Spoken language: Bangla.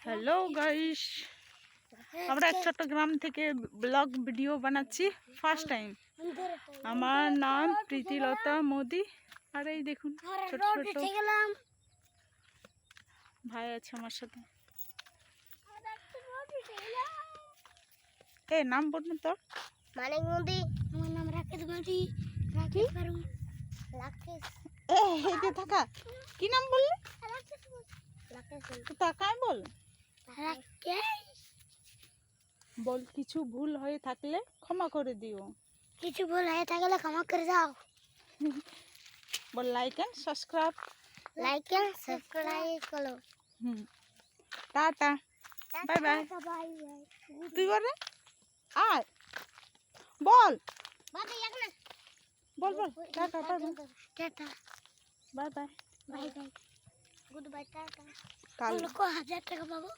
হ্যালো গাইস, আমরা এক ছোট্ট গ্রাম থেকে ব্লগ ভিডিও বানাচ্ছি ফার্স্ট টাইম। আমার নাম প্রীতিলতা মোদি। আর এই দেখুন ছোট ছোট ভাই আছে আমার সাথে। এ নাম বলুন তোর? মানিক মোদি। আমার নাম রাকেশ মোদি। রাকেশ পারুম। রাকেশ। এই যে থাকা কি নাম বললি? রাকেশ মোদি। রাকেশ মোদি। তাকায় বল। রাকেশ। বল কিছু ভুল হয়ে থাকলে ক্ষমা করে দিও। কিছু ভুল হয়ে থাকলে ক্ষমা করে দাও। বল like and subscribe. Like and subscribe করো। টাটা বাই বাই। Bye bye. তুই বলে আয় বল বাবা এক না। বল বল টাটা বাই বাই। টাটা bye bye. Bye bye. Goodbye টাটা। কাল লোক 1000 টাকা পাবো।